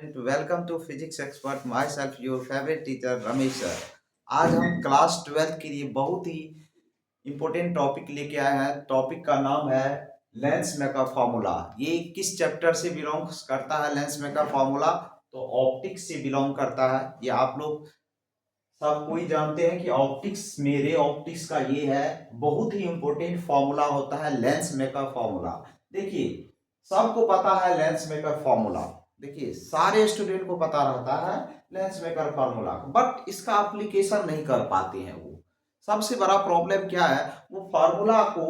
Welcome to physics expert myself your favourite teacher Ramesh sir. आज हम class 12 के लिए बहुत ही इम्पोर्टेंट टॉपिक लेके आए हैं। टॉपिक का नाम है लेंस मेकर फॉर्मूला। ये किस चैप्टर से बिलोंग करता है? लेंस मेकर फॉर्मूला तो ऑप्टिक्स से बिलोंग करता है। ये आप लोग सब कोई जानते हैं कि ऑप्टिक्स मेरे ऑप्टिक्स का ये है बहुत ही इम्पोर्टेंट फॉर्मूला होता है लेंस मेकर फॉर्मूला। देखिए सबको पता है लेंस मेकर फॉर्मूला। देखिए सारे स्टूडेंट को पता रहता है लेंस मेकर फॉर्मूला, बट इसका एप्लीकेशन नहीं कर पाते हैं। वो सबसे बड़ा प्रॉब्लम क्या है, वो फॉर्मूला को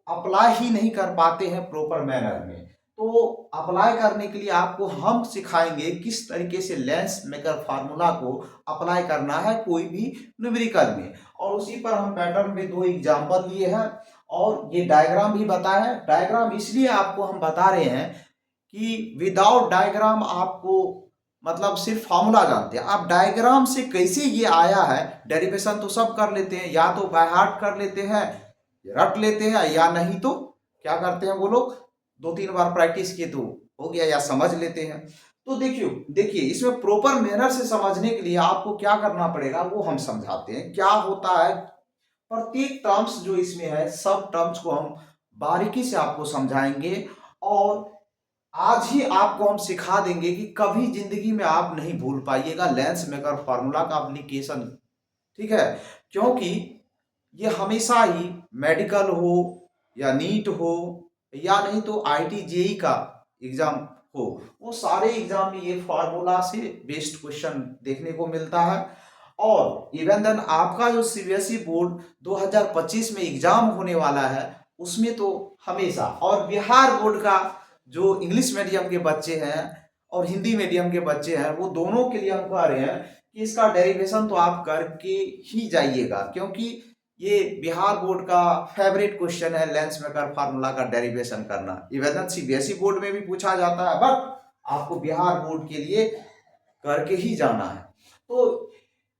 अप्लाई ही नहीं कर पाते हैं प्रॉपर मैनर में। तो अप्लाई करने के लिए आपको हम सिखाएंगे किस तरीके से लेंस मेकर फार्मूला को अप्लाई करना है कोई भी न्यूमेरिकल में। और उसी पर हम पैटर्न में दो एग्जांपल लिए हैं और ये डायग्राम भी बताया है। डायग्राम इसलिए आपको हम बता रहे हैं कि विदाउट डायग्राम आपको मतलब सिर्फ फार्मूला जानते हैं, आप डायग्राम से कैसे ये आया है डेरिवेशन तो सब कर लेते हैं, या तो बाय हार्ट कर लेते हैं रट लेते हैं, या नहीं तो क्या करते हैं वो लोग दो तीन बार प्रैक्टिस किए तो हो गया या समझ लेते हैं। तो देखिए इसमें प्रॉपर मैनर से समझने के लिए आपको क्या करना पड़ेगा वो हम समझाते हैं। क्या होता है प्रत्येक टर्म्स जो इसमें है सब टर्म्स को हम बारीकी से आपको समझाएंगे और आज ही आपको हम सिखा देंगे कि कभी जिंदगी में आप नहीं भूल पाइएगा लेंस मेकर फार्मूला का एप्लीकेशन। ठीक है, क्योंकि ये हमेशा ही मेडिकल हो या नीट हो या नहीं तो आईटी जेई का एग्जाम हो, वो सारे एग्जाम में ये फार्मूला से बेस्ड क्वेश्चन देखने को मिलता है। और इवन देन आपका जो सीबीएसई बोर्ड 2025 में एग्जाम होने वाला है उसमें तो हमेशा, और बिहार बोर्ड का जो इंग्लिश मीडियम के बच्चे हैं और हिंदी मीडियम के बच्चे हैं वो दोनों के लिए हम कह रहे हैं कि इसका डेरिवेशन तो आप करके ही जाइएगा, क्योंकि ये बिहार बोर्ड का फेवरेट क्वेश्चन है लेंस मेकर फार्मूला का डेरिवेशन करना। इवन सीबीएसई बोर्ड में भी पूछा जाता है, बट आपको बिहार बोर्ड के लिए करके ही जाना है। तो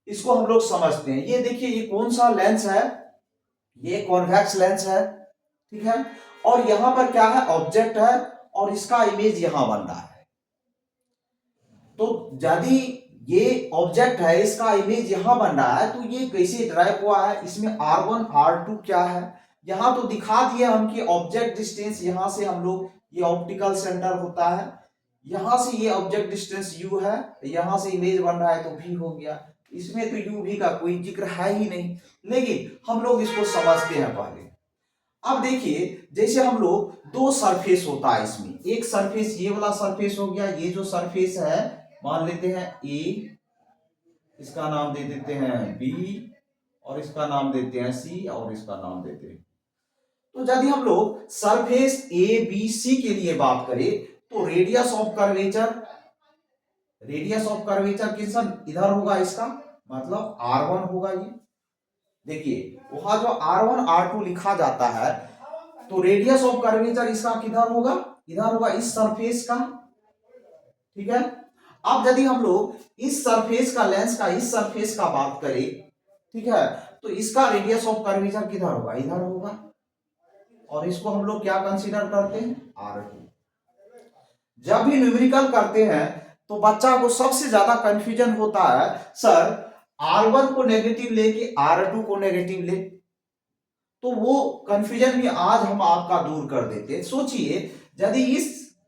इसको हम लोग समझते हैं। ये देखिए ये कौन सा लेंस है, ये कॉन्वेक्स लेंस है, ठीक है। और यहां पर क्या है, ऑब्जेक्ट है और इसका इमेज यहां बन रहा है। तो यदि ये ऑब्जेक्ट है इसका इमेज यहां बन रहा है तो ये कैसे ड्राइव हुआ है, इसमें R1 R2 क्या है, यहां तो दिखा दिया हम कि ऑब्जेक्ट डिस्टेंस यहां से हम लोग ये ऑप्टिकल सेंटर होता है, यहां से ये ऑब्जेक्ट डिस्टेंस U है, यहां से इमेज बन रहा है तो V हो गया। इसमें तो U V का कोई जिक्र है ही नहीं, लेकिन हम लोग इसको समझते हैं पहले। अब देखिए जैसे हम लोग दो सरफेस होता है इसमें, एक सरफेस ये वाला सरफेस हो गया, ये जो सरफेस है मान लेते हैं ए, इसका नाम दे देते हैं बी, और इसका नाम देते हैं सी, और इसका नाम देते हैं। तो यदि हम लोग सरफेस ए बी सी के लिए बात करें तो रेडियस ऑफ कर्वेचर किस इधर होगा, इसका मतलब R1 होगा। ये देखिए वहां जो R1 R2 लिखा जाता है तो रेडियस ऑफ कर्वेचर इसका किधर होगा, इधर होगा, इस सरफेस का। ठीक है, अब यदि हम लोग इस सरफेस का लेंस का इस सरफेस का बात करें, ठीक है, तो इसका रेडियस ऑफ कर्वेचर किधर होगा, इधर होगा, और इसको हम लोग क्या कंसीडर करते हैं, R2। जब भी न्यूमेरिकल करते हैं तो बच्चा को सबसे ज्यादा कंफ्यूजन होता है, सर R1 को नेगेटिव ले कि R2 को नेगेटिव ले, तो वो कंफ्यूजन भी आज हम आपका दूर कर देते हैं। सोचिए यदि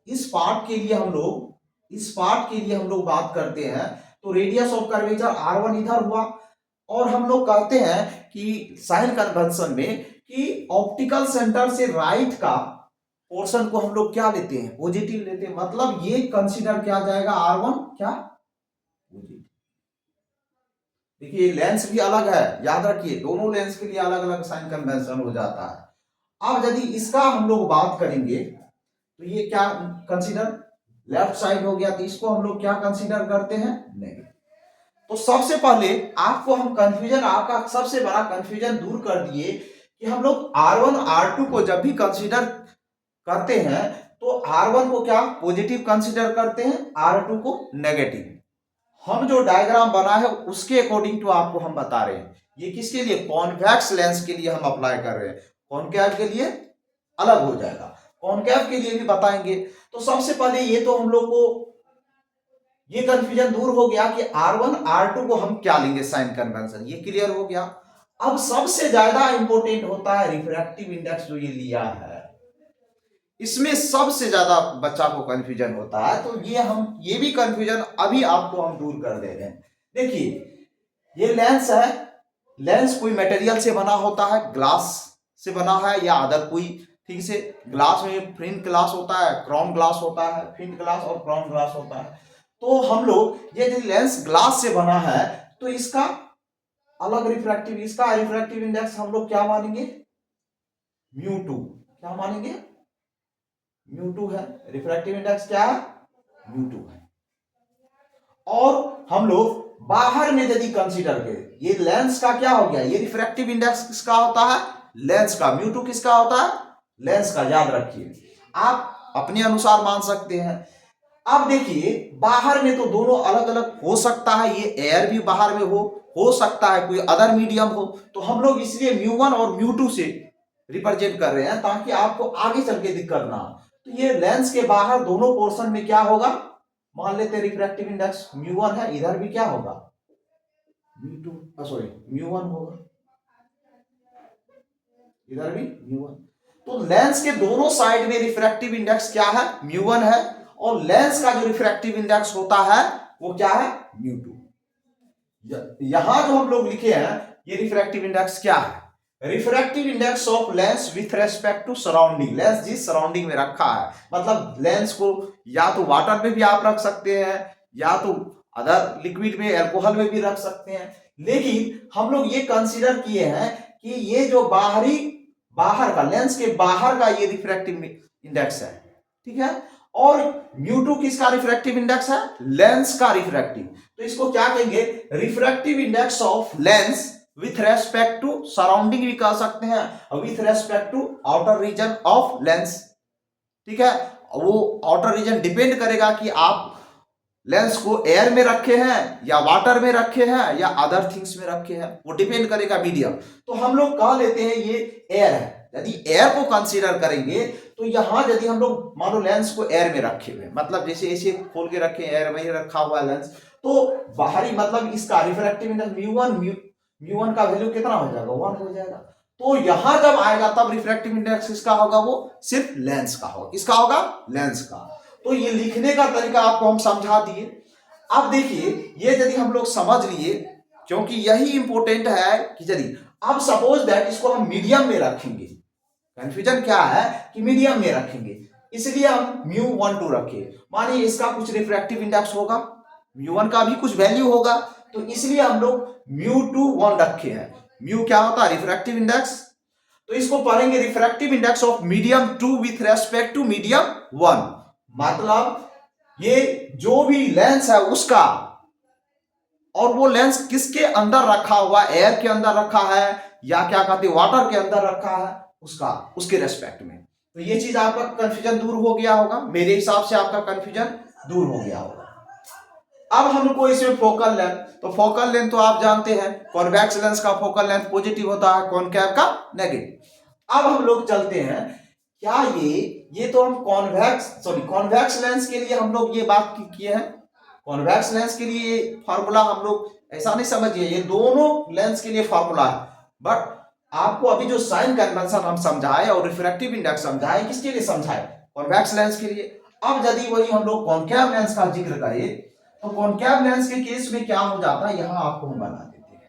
इस पार्ट के लिए हम लोग बात करते हैं तो रेडियस ऑफ कर्वेचर R1 इधर हुआ, और हम लोग कहते हैं कि साइन कन्वेंशन में कि ऑप्टिकल सेंटर से राइट का पोर्शन को हम लोग क्या लेते हैं, पॉजिटिव लेते हैं, मतलब ये कंसीडर किया जाएगा R1 क्या पॉजिटिव। देखिए लेंस भी अलग है, याद रखिए दोनों लेंस के लिए अलग अलग साइन कन्वेंशन हो जाता है। अब यदि इसका हम लोग बात करेंगे तो ये क्या कंसीडर लेफ्ट साइड हो गया, तो इसको हम लोग क्या कंसीडर करते हैं, नेगेटिव। तो सबसे पहले आपको हम कंफ्यूजन, आपका सबसे बड़ा कंफ्यूजन दूर कर दिए कि हम लोग R1 R2 को जब भी कंसीडर करते हैं तो R1 को क्या पॉजिटिव कंसीडर करते हैं, R2 को नेगेटिव। हम जो डायग्राम बना है उसके अकॉर्डिंग टू आपको हम बता रहे हैं। ये किसके लिए, कॉन्वेक्स लेंस के लिए हम अप्लाई कर रहे हैं, कॉनकेव के लिए अलग हो जाएगा, कॉनकेव के लिए भी बताएंगे। तो सबसे पहले ये तो हम लोग को ये कंफ्यूजन दूर हो गया कि R1 R2 को हम क्या लेंगे साइन कन्वेंशन, ये क्लियर हो गया। अब सबसे ज्यादा इंपॉर्टेंट होता है रिफ्रैक्टिव इंडेक्स जो ये लिया है, इसमें सबसे ज्यादा बच्चा को कंफ्यूजन होता है। तो ये भी कंफ्यूजन अभी आपको हम दूर कर दे रहे हैं। देखिए ये लेंस है, लेंस कोई मटेरियल से बना होता है, ग्लास से बना है या अदर कोई, ठीक से ग्लास में फ्रिंट ग्लास होता है, क्रोम ग्लास होता है, फ्रिंट ग्लास और क्रोम ग्लास होता है। तो हम लोग ये लेंस ग्लास से बना है तो इसका अलग रिफ्रैक्टिव, इसका रिफ्रैक्टिव इंडेक्स हम लोग क्या मानेंगे, μ2, क्या मानेंगे, μ2 है। रिफ्रैक्टिव इंडेक्स क्या है, μ2 है। और हम लोग बाहर में यदि कंसीडर करें, ये लेंस का क्या हो गया, ये रिफ्रैक्टिव इंडेक्स किसका होता है, लेंस का। μ2 किसका होता है, लेंस का, याद रखिए। आप अपने अनुसार मान सकते हैं। अब देखिए बाहर में तो दोनों अलग अलग हो सकता है, ये एयर भी बाहर में हो सकता है कोई अदर मीडियम हो, तो हम लोग इसलिए μ1 और μ2 से रिप्रेजेंट कर रहे हैं ताकि आपको आगे चल के दिक्कत ना हो। तो ये लेंस के बाहर दोनों पोर्शन में क्या होगा, मान लेते हैं रिफ्रैक्टिव इंडेक्स μ1 है, इधर भी क्या होगा, μ2 सॉरी μ1 होगा, इधर भी μ1। तो लेंस के दोनों साइड में रिफ्रैक्टिव इंडेक्स क्या है, μ1 है, और लेंस का जो रिफ्रैक्टिव इंडेक्स होता है वो क्या है, μ2। यहां जो हम लोग लिखे हैं ये रिफ्रैक्टिव इंडेक्स क्या है, refractive index of lens with respect to surrounding. Lens जिस सराउंडिंग में रखा है, मतलब लेंस को या तो वाटर में भी आप रख सकते हैं या तो अदर लिक्विड में, अल्कोहल में भी रख सकते हैं, लेकिन हम लोग ये कंसीडर किए हैं कि ये जो बाहर का, लेंस के बाहर का ये रिफ्रैक्टिव इंडेक्स है, ठीक है। और μ2 किसका रिफ्रैक्टिव इंडेक्स है, लेंस का रिफ्रैक्टिव। तो इसको क्या कहेंगे, refractive index of lens with respect to surrounding भी कह सकते हैं, और with respect to outer region of lens, ठीक है। वो आउटर रीजन डिपेंड करेगा कि आप लेंस को एयर में रखे हैं या वाटर में रखे हैं या अदर थिंग्स में रखे हैं, वो डिपेंड करेगा मीडियम। तो हम लोग कह लेते हैं ये एयर है। यदि एयर को कंसीडर करेंगे तो यहां यदि हम लोग मानो लेंस को एयर में रखे हुए, मतलब जैसे ऐसे खोल के रखे, एयर में ही रखा हुआ लेंस, तो बाहरी मतलब इसका रिफ्रैक्टिव इंडेक्स μ1 का वैल्यू कितना हो जाएगा, 1 हो जाएगा। तो यहां जब आएगा तब रिफ्रैक्टिव इंडेक्स किसका होगा, वो सिर्फ लेंस का होगा। किसका होगा, लेंस का। तो ये लिखने का तरीका आपको हम समझा दिए। अब देखिए ये यदि हम लोग समझ लिए, क्योंकि यही इंपॉर्टेंट है कि यदि अब सपोज दैट इसको हम मीडियम में रखेंगे, कंफ्यूजन क्या है कि मीडियम में रखेंगे, इसलिए हम μ12 रखे। मानिए इसका कुछ रिफ्रैक्टिव इंडेक्स होगा, μ1 का भी कुछ वैल्यू होगा, तो इसलिए हम लोग μ21 रखे हैं। म्यू क्या होता है, रिफ्रैक्टिव इंडेक्स। तो इसको पढ़ेंगे refractive index of medium 2 with respect to medium 1। मतलब ये जो भी लेंस है उसका, और वो लेंस किसके अंदर रखा हुआ, एयर के अंदर रखा है या क्या कहते हैं वाटर के अंदर रखा है, उसका, उसके रेस्पेक्ट में। तो ये चीज आपका कंफ्यूजन दूर हो गया होगा, मेरे हिसाब से आपका कंफ्यूजन दूर हो गया होगा। अब हमको इसमें फोकल लेंथ, तो फोकल लेंथ तो आप जानते हैं, कॉन्वेक्स लेंस का फोकल लेंथ पॉजिटिव होता है, कॉनकेव का नेगेटिव। अब हम लोग चलते हैं, क्या ये तो हम कॉन्वेक्स लेंस के लिए हम लोग ये बात किए हैं। कॉन्वेक्स लेंस के लिए फार्मूला हम लोग ऐसा नहीं समझिए, ये दोनों लेंस के लिए फार्मूला है, बट आपको अभी जो साइन कन्वेंशन हम समझाए और रिफ्रैक्टिव इंडेक्स समझाए, किसके लिए समझाए, कॉन्वेक्स लेंस के लिए। अब यदि वही हम लोग कॉनकेव लेंस का जिक्र करें, तो कॉनकेव लेंस के केस में क्या हो जाता है, यहां आपको हम बना देते हैं।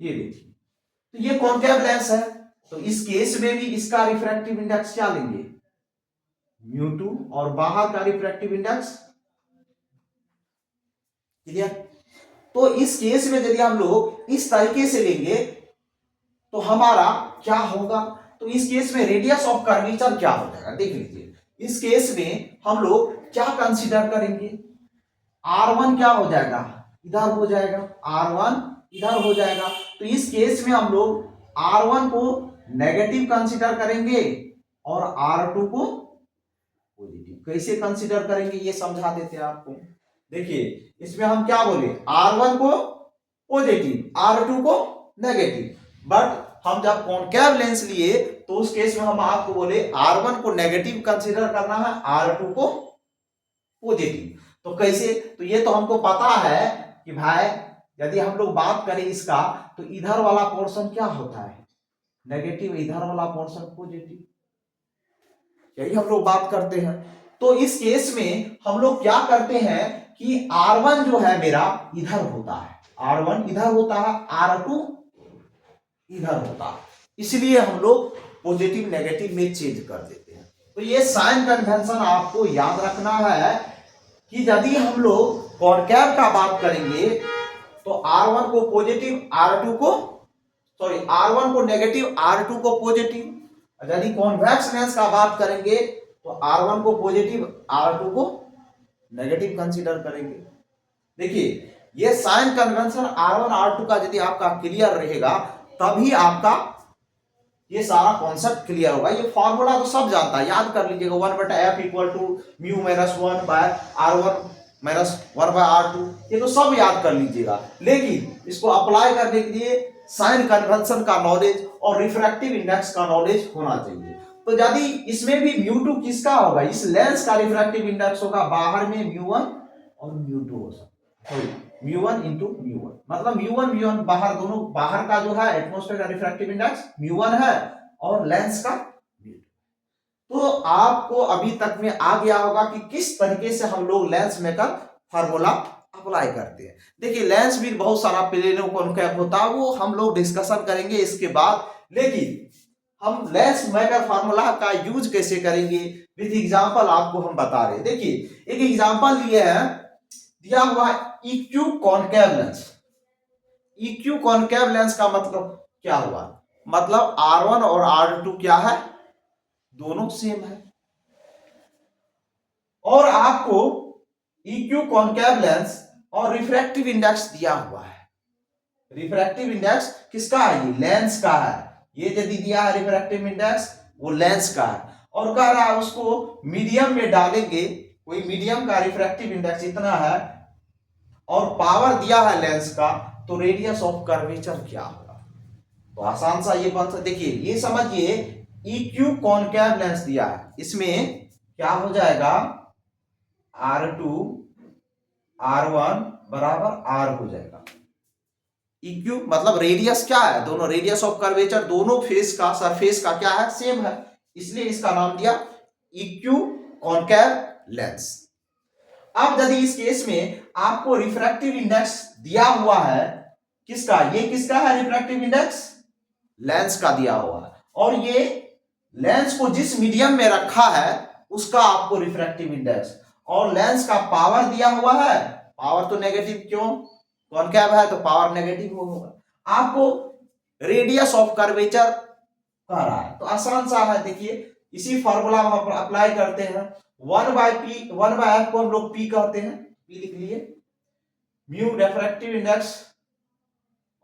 ये देखिए, तो ये कॉनकेव लेंस है, तो इस केस में भी इसका रिफ्रैक्टिव इंडेक्स क्या लेंगे, μ2, और बाहर का रिफ्रैक्टिव इंडेक्स, क्लियर। तो इस केस में यदि हम लोग इस तरीके से लेंगे तो हमारा क्या होगा, तो इस केस में रेडियस ऑफ कर्वेचर क्या हो जाएगा, देख लीजिए। इस केस में हम लोग क्या कंसीडर करेंगे, R1 क्या हो जाएगा, इधर हो जाएगा, R1 इधर हो जाएगा। तो इस केस में हम लोग R1 को नेगेटिव कंसीडर करेंगे और R2 को पॉजिटिव। कैसे कंसीडर करेंगे ये समझा देते हैं आपको। देखिए इसमें हम क्या बोले, R1 को पॉजिटिव, R2 को नेगेटिव, बट हम जब कॉनकेव लेंस लिए तो उस केस में हम आपको बोले R1 को नेगेटिव कंसीडर करना है, R2 को पॉजिटिव। तो कैसे, तो ये तो हमको पता है कि भाई यदि हम लोग बात करें इसका तो इधर वाला पोर्शन क्या होता है नेगेटिव, इधर वाला पोर्शन पॉजिटिव, यही हम लोग बात करते हैं। तो इस केस में हम लोग क्या करते हैं कि R1 जो है मेरा इधर होता है, R1 इधर होता है, R2 इधर होता है, इसलिए हम लोग पॉजिटिव नेगेटिव में चेंज कर देते हैं। तो ये साइन कन्वेंशन आपको याद रखना है कि यदि हम लोग कॉनकेव का बात करेंगे तो R1 को पॉजिटिव, R2 को R1 को नेगेटिव, R2 को पॉजिटिव। यदि कॉन्वेक्स लेंस का बात करेंगे तो R1 को पॉजिटिव, R2 को नेगेटिव कंसीडर करेंगे। देखिए ये साइन कन्वेंशन R1 R2 का यदि आपका क्लियर रहेगा तभी आपका ये सारा कॉन्सेप्ट क्लियर होगा। ये फॉर्मूला तो सब जानता है, याद कर लीजिएगा 1/f equal to mu minus 1/R1 minus 1/R2, ये तो सब याद कर लीजिएगा। लेकिन इसको अप्लाई करने के लिए साइन कन्वेंशन का नॉलेज और रिफ्रैक्टिव इंडेक्स का नॉलेज होना चाहिए। तो यदि इसमें भी μ2 किसका होगा, इस लेंस का रिफ्रैक्टिव इंडेक्स होगा, बाहर में μ1 और μ2 हो सकता है, μ1 इंटू μ1, मतलब μ1 बाहर, दोनों बाहर का जो है एटमॉस्फेयर का रिफ्रैक्टिव इंडेक्स μ1 है और लेंस का μ2। तो आपको अभी तक में आ गया होगा कि किस तरीके से हम लोग लेंस मेकर फार्मूला अप्लाई करते हैं। देखिए लेंस भी बहुत सारा प्लेनो कॉनकेव होता है, वो हम लोग डिस्कशन करेंगे इसके बाद। लेकिन हम लेंस मेकर फार्मूला का यूज कैसे करेंगे विद एग्जांपल आपको हम बता रहे हैं। देखिए एक एग्जांपल लिए हैं, दिया हुआ इक्यू कॉनकेव लेंस। इक्यू कॉनकेव लेंस का मतलब क्या हुआ, मतलब R1 और R2 क्या है, दोनों सेम है। और आपको इक्यू कॉनकेव लेंस और रिफ्रैक्टिव इंडेक्स दिया हुआ है। रिफ्रैक्टिव इंडेक्स किसका है, ये लेंस का है। ये यदि दिया है रिफ्रैक्टिव इंडेक्स वो लेंस का है, और कह रहा है उसको मीडियम में डालेंगे, कोई मीडियम का रिफ्रैक्टिव इंडेक्स इतना है और पावर दिया है लेंस का, तो रेडियस ऑफ कर्वेचर क्या होगा। तो आसान सा ये बन सकता, देखिए ये समझिए इक्यू कॉनकेव लेंस दिया है, इसमें क्या हो जाएगा R2 R1 बराबर R हो जाएगा। इक्यू मतलब रेडियस क्या है, दोनों रेडियस ऑफ कर्वेचर दोनों फेस का सरफेस का क्या है, सेम है, इसलिए इसका नाम दिया इक्यू कॉनकेव लेंस। अब यदि इस केस में आपको रिफ्रैक्टिव इंडेक्स दिया हुआ है, किसका, ये किसका है रिफ्रैक्टिव इंडेक्स, लेंस का दिया हुआ है, और ये लेंस को जिस मीडियम में रखा है उसका आपको रिफ्रैक्टिव इंडेक्स, और लेंस का पावर दिया हुआ है, पावर तो नेगेटिव, क्यों, कॉनकेव है तो पावर नेगेटिव होगा। आपको रेडियस ऑफ कर्वेचर कह रहा है, तो आसान सा है, देखिए इसी फॉर्मूला हम अप्लाई करते हैं। 1/p 1/f को हम लोग p कहते हैं, p लिख लिए, mu refractive index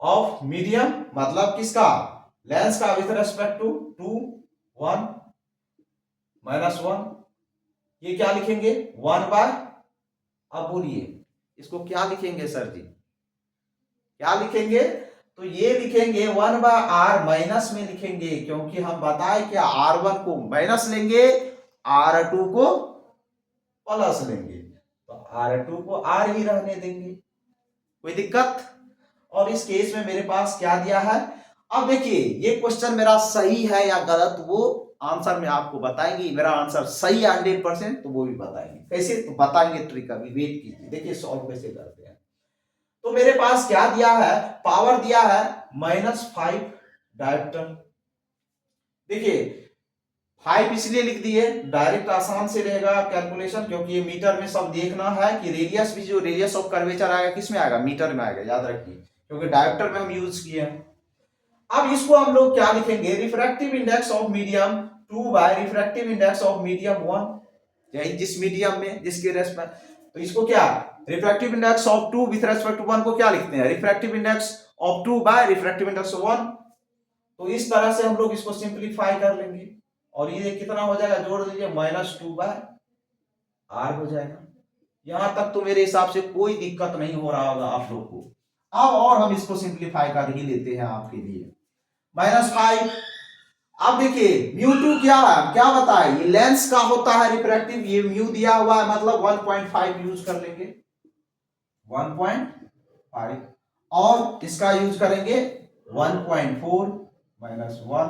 of medium मतलब किसका, लेंस का विथ रेस्पेक्ट टू 2 1 -1, ये क्या लिखेंगे 1/, अब बोलिए इसको क्या लिखेंगे सर जी, क्या लिखेंगे, तो ये लिखेंगे 1/r माइनस में लिखेंगे, क्योंकि हम बताए कि R1 को माइनस लेंगे, R2 को प्लस लेंगे, तो R2 को R ही रहने देंगे, कोई दिक्कत। और इस केस में मेरे पास क्या दिया है, अब देखिए ये क्वेश्चन मेरा सही है या गलत वो आंसर में आपको बताएंगे, मेरा आंसर सही है 100% तो वो भी बताएंगे, कैसे तो बताएंगे, ट्रिक अभी वेट कीजिए, देखिए सॉल्व कैसे करते हैं। तो मेरे पास क्या दिया है, पावर दिया है -5 डायोप्टर। देखिए 5 इसलिए लिख दिए, डायरेक्ट आसान से रहेगा कैलकुलेशन, क्योंकि ये मीटर में सब देखना है कि रेडियस भी, जो रेडियस ऑफ कर्वेचर आएगा किस में आएगा, मीटर में आएगा, याद रखिए, क्योंकि डायोप्टर में हम यूज किए हैं। अब इसको हम लोग क्या लिखेंगे, refractive index of medium 2 by refractive index of medium 1, यही जिस मीडियम में जिसके रेस्पेक्ट, तो इसको क्या, refractive index of 2 with respect to 1 को क्या लिखते हैं, refractive index of 2 by refractive index of 1। तो इस तरह से हम लोग इसको सिंपलीफाई कर लेंगे, और ये कितना हो जाएगा, जोड़ दीजिए -2/r हो जाएगा। यहां तक तो मेरे हिसाब से कोई दिक्कत नहीं हो रहा होगा आप लोग को। अब और हम इसको सिंपलीफाई कर ही लेते हैं आपके लिए। -5। अब देखिए μ2 क्या है, क्या बताए, ये लेंस का होता है रिफ्रैक्टिव, ये म्यू दिया हुआ है मतलब 1.5 यूज कर लेंगे, 1.5, और इसका यूज करेंगे 1.4 -1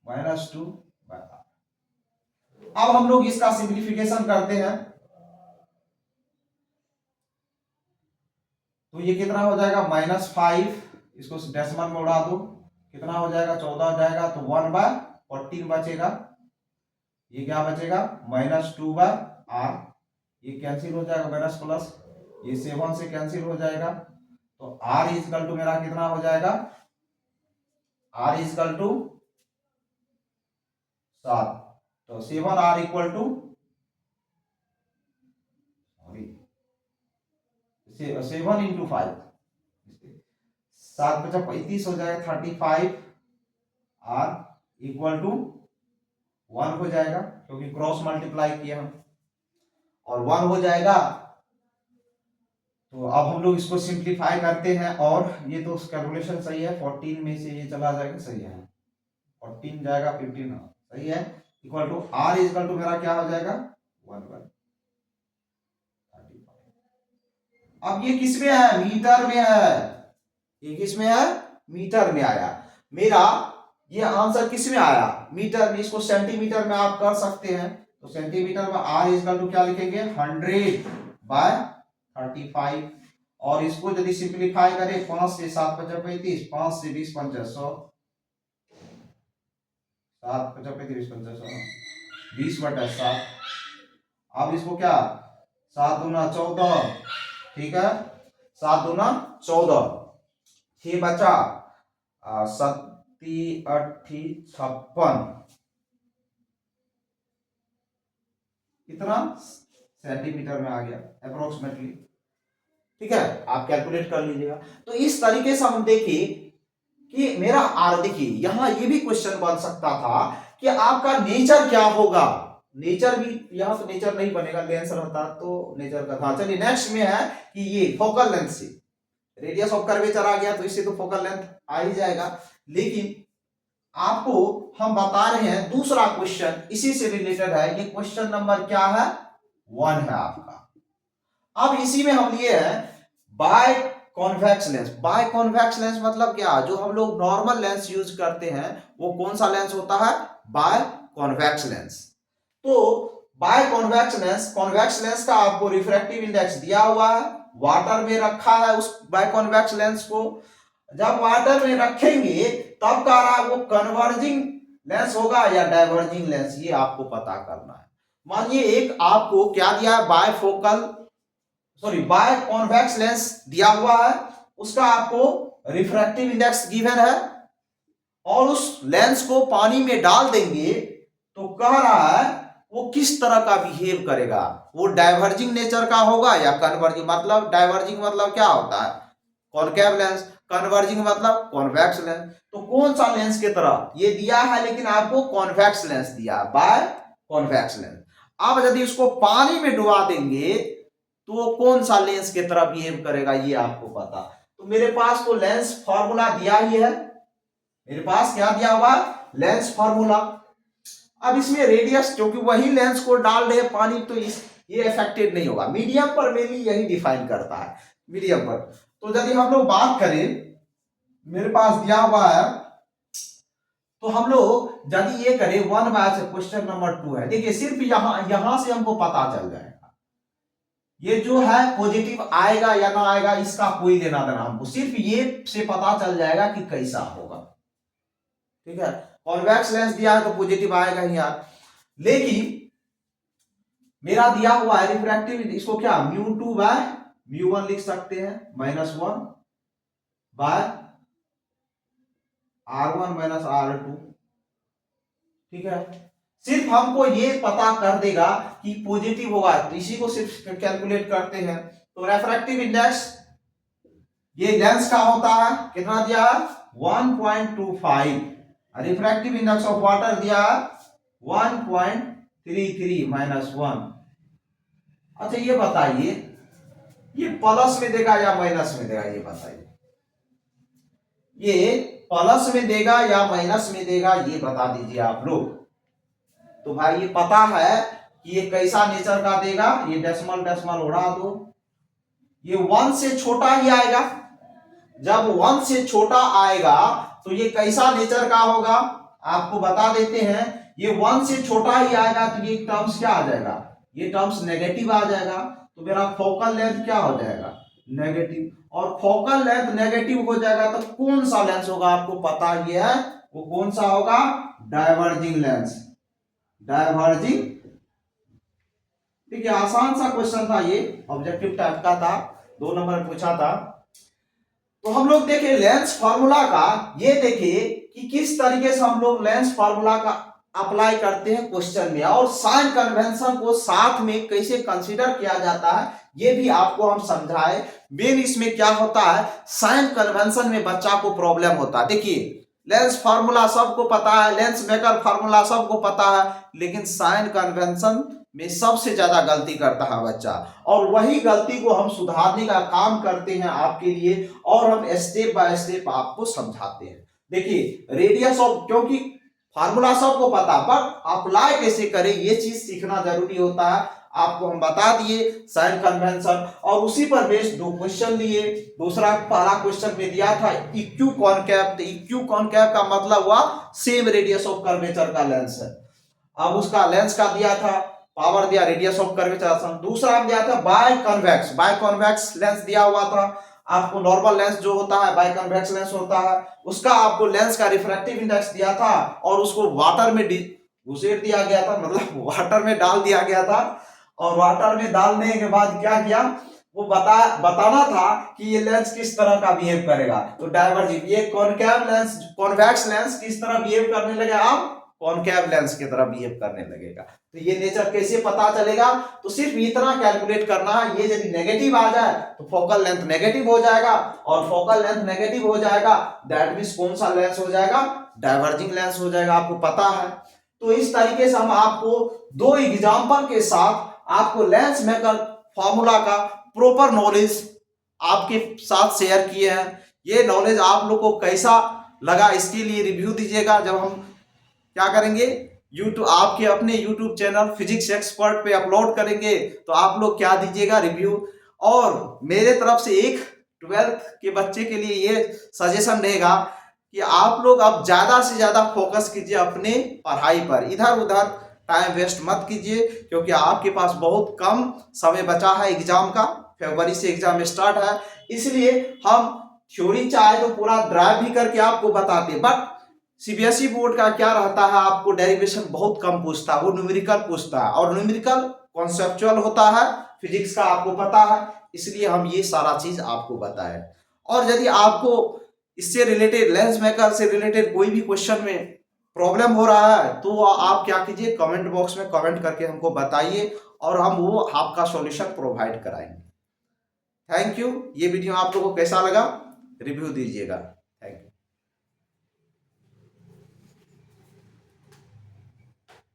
-2। अब हम लोग इसका सिंप्लीफिकेशन करते हैं तो ये कितना हो जाएगा, -5, इसको डेसिमल में उड़ा दो, कितना हो जाएगा, 14 हो जाएगा, तो 1/14 बचेगा। ये क्या बचेगा, -2/r, ये कैंसिल हो जाएगा, माइनस प्लस, ये 7 से कैंसिल हो जाएगा, तो r इजकल टू मेरा कितना हो जाएगा, r इजकल टू 7, तो 7r इक्वल टू 7 इंटू 5, 7 × 35 हो जाएगा, 35r इक्वल टू 1 हो जाएगा, क्योंकि क्रॉस मल्टीप्लाई किया हम, और 1 हो जाएगा। तो अब हम लोग इसको सिंप्लीफाई करते हैं, और ये तो कैलकुलेशन सही है, 14 में से ये चला जाएगा, सही है, 14 जाएगा 15, सही है, equal to r equal to मेरा क्या हो जाएगा, 1/35। अब ये किस में है, मीटर में है, ये किस में है, मीटर में आया मेरा, ये आंसर किस में आया, मीटर में। इसको सेंटीमीटर में आप कर सकते हैं, तो सेंटीमीटर में r इक्वल टू क्या लिखेंगे, 100/35, और इसको यदि सिंप्लीफाई करें, 5 से 7 × 35, 5 से 20 × 100, 7 × 35 = 100, 20/7। अब इसको क्या, 7 दूना 14, ठीक है, 7 दूना 14, ये बचा 7 8 56, कितना सेंटीमीटर में आ गया अप्रोक्सीमेटली, ठीक है, आप कैलकुलेट कर लीजिएगा। तो इस तरीके से हम देखिए कि मेरा आर, देखिए यहां ये भी क्वेश्चन बन सकता था कि आपका नेचर क्या होगा, नेचर भी, यहां तो नेचर नहीं बनेगा, लेंस रहता तो नेचर का था। चलिए नेक्स्ट में है कि ये फोकल लेंथ से रेडियस ऑफ कर्वेचर आ गया, तो इससे तो फोकल लेंथ आ ही जाएगा, लेकिन आपको हम बता रहे हैं दूसरा क्वेश्चन इसी से रिलेटेड है, ये क्वेश्चन नंबर क्या है, 1 है आपका। अब इसी में हम लिए हैं biconvex lens. Biconvex lens मतलब क्या, जो हम लोग नॉर्मल लेंस यूज करते हैं वो कौन सा लेंस होता है, बाय कॉन्वेक्स लेंस। तो बाय कॉन्वेक्स लेंस का आपको रिफ्रैक्टिव इंडेक्स दिया हुआ है, वाटर में रखा है उस बाय कॉन्वेक्स लेंस को, जब वाटर में रखेंगे तब कह रहा है वो कन्वर्जिंग लेंस होगा या डाइवर्जिंग लेंस, ये आपको पता करना है। मानिए एक आपको क्या दिया है, बाय कॉन्वेक्स लेंस दिया हुआ है, उसका आपको रिफ्रैक्टिव इंडेक्स गिवन है, और उस लेंस को पानी में डाल देंगे तो कह रहा है वो किस तरह का बिहेव करेगा, वो डाइवर्जिंग नेचर का होगा या कन्वर्जिंग। मतलब डाइवर्जिंग मतलब क्या होता है, कॉनकेव लेंस, कन्वर्जिंग मतलब कॉन्वेक्स लेंस। तो कौन सा लेंस की तरह ये दिया है, लेकिन आपको कॉन्वेक्स लेंस दिया है, बाय कॉन्वेक्स लेंस। अब यदि उसको पानी में डुबा देंगे तो कौन सा लेंस की तरह बिहेव करेगा, ये आपको पता। तो मेरे पास तो लेंस फॉर्मूला दिया ही है, मेरे पास क्या दिया हुआ, लेंस फॉर्मूला। अब इसमें रेडियस, क्योंकि वही लेंस को डाल रहे पानी, तो ये इफेक्टेड नहीं होगा। मीडियम पर मेनली यही डिफाइन करता है, मीडियम पर। तो यदि हम लोग बात करें, मेरे पास दिया हुआ है, तो हम लोग यदि ये करें 1/, से क्वेश्चन नंबर 2 है, देखिए सिर्फ यहां से हमको पता चल जाएगा ये जो है पॉजिटिव आएगा या ना आएगा, इसका कोई लेना देना हमको, सिर्फ ये से पता चल जाएगा कि कैसा होगा, ठीक है। कॉन्वेक्स लेंस दिया है तो पॉजिटिव आएगा ही यार, लेकिन मेरा दिया हुआ है रिफ्रैक्टिव, इसको क्या μ2/μ1 लिख सकते हैं, -1/r1 - r2, ठीक है। सिर्फ हमको ये पता कर देगा कि पॉजिटिव होगा, तो इसी को सिर्फ कैलकुलेट करते हैं। तो रेफ्रैक्टिव इंडेक्स ये लेंस का होता है, कितना दिया है 1.25, रिफ्रैक्टिव इंडेक्स ऑफ वाटर दिया है 1.33 -1। अच्छा ये बताइए, ये प्लस में देगा या माइनस में देगा, ये बताइए। ये प्लस में देगा या माइनस में देगा, ये बता दीजिए आप लोग। तो भाई ये पता है कि ये कैसा नेचर का देगा, ये डेसिमल डेसिमल उड़ा दो, ये 1 से छोटा ही आएगा। जब 1 से छोटा आएगा तो ये कैसा नेचर का होगा, आपको बता देते हैं। ये 1 से छोटा ही आएगा तो ये टर्म्स क्या आ जाएगा, ये टर्म्स नेगेटिव आ जाएगा। तो मेरा फोकल लेंथ क्या हो जाएगा, नेगेटिव। और फोकल लेंथ नेगेटिव हो जाएगा तो कौन सा लेंस होगा, आपको पता ही है वो कौन सा होगा, डायवर्जिंग लेंस, डायवर्जिंग। ठीक है, आसान सा क्वेश्चन था ये, ऑब्जेक्टिव टाइप का था, 2 नंबर पूछा था। तो हम लोग देखे लेंस फार्मूला का, ये देखिए कि किस तरीके से हम लोग लेंस फार्मूला का अप्लाई करते हैं क्वेश्चन में, और साइन कन्वेंशन को साथ में कैसे कंसीडर किया जाता है ये भी आपको हम समझाए। मेन इसमें क्या होता है, साइन कन्वेंशन में बच्चा को प्रॉब्लम होता है। देखिए लेंस फार्मूला सबको पता है, लेंस मेकर फार्मूला सबको पता है, लेकिन साइन कन्वेंशन में सबसे ज्यादा गलती करता है बच्चा, और वही गलती को हम सुधारने का काम करते हैं आपके लिए, और हम स्टेप बाय स्टेप आपको समझाते हैं। देखिए रेडियस ऑफ, क्योंकि फार्मूला सबको पता, बट अप्लाई कैसे करें ये चीज सीखना जरूरी होता है। आपको हम बता दिए साइन कन्वेंशन, और उसी पर बेस्ड 2 क्वेश्चन लिए। दूसरा पहला क्वेश्चन में दिया था इक्यू कॉनकेव, तो इक्यू कॉनकेव का मतलब हुआ सेम रेडियस ऑफ कर्वेचर का लेंस है। अब उसका लेंस का दिया था, पावर दिया, रेडियस ऑफ कर्वेचर। दूसरा दिया था biconvex, biconvex lens दिया हुआ था आपको। नॉर्मल लेंस जो होता है बाय कन्वेक्स लेंस होता है, उसका आपको लेंस का रिफ्रैक्टिव इंडेक्स दिया था, और उसको वाटर में घुसेड़ दिया गया था, मतलब वाटर में डाल दिया गया था। और वाटर में डालने के बाद क्या किया, वो बताना था कि ये लेंस किस तरह का बिहेव करेगा। तो डायवर्जिंग, ये कॉनकेव लेंस, कॉन्वेक्स लेंस किस तरह बिहेव करने लगेगा, अब कॉनकेव लेंस की तरह बिहेव करने लगेगा। तो ये नेचर कैसे पता चलेगा, तो सिर्फ इतना कैलकुलेट करना है, ये यदि नेगेटिव आ जाए तो फोकल लेंथ नेगेटिव हो जाएगा, और फोकल लेंथ नेगेटिव हो जाएगा दैट मींस कौन सा लेंस हो जाएगा, डायवर्जिंग लेंस हो जाएगा, आपको पता है। तो इस तरीके से हम आपको 2 एग्जांपल के साथ आपको लेंस मेकर फॉर्मूला का प्रॉपर नॉलेज आपके साथ शेयर किए हैं। ये नॉलेज आप लोग को कैसा लगा इसके लिए रिव्यू दीजिएगा। जब हम क्या करेंगे, यूट्यूब आपके अपने यूट्यूब चैनल फिजिक्स एक्सपर्ट पे अपलोड करेंगे, तो आप लोग क्या दीजिएगा, रिव्यू। और मेरे तरफ से एक 12th के बच्चे के लिए ये सजेशन रहेगा कि आप लोग अब ज्यादा से ज्यादा फोकस कीजिए अपने पढ़ाई पर, इधर उधर टाइम वेस्ट मत कीजिए, क्योंकि आपके पास बहुत कम समय बचा है एग्जाम का। फरवरी से एग्जाम स्टार्ट है, इसलिए हम थ्योरी चाहे तो पूरा ड्राइव भी करके आपको बताते, बट सीबीएसई बोर्ड का क्या रहता है, आपको डेरिवेशन बहुत कम पूछता है, वो न्यूमेरिकल पूछता है, और न्यूमेरिकल कॉन्सेप्चुअल होता है, फिजिक्स का आपको पता है, इसलिए हम ये सारा चीज आपको बताएं। और यदि आपको इससे रिलेटेड, लेंस मेकर से रिलेटेड कोई भी क्वेश्चन में प्रॉब्लम हो रहा है, तो आप क्या कीजिए, कमेंट बॉक्स में कमेंट करके हमको बताइए, और हम वो आपका सॉल्यूशन प्रोवाइड कराएंगे। Thank you. ये वीडियो आप लोगों को कैसा लगा, रिव्यू दीजिएगा।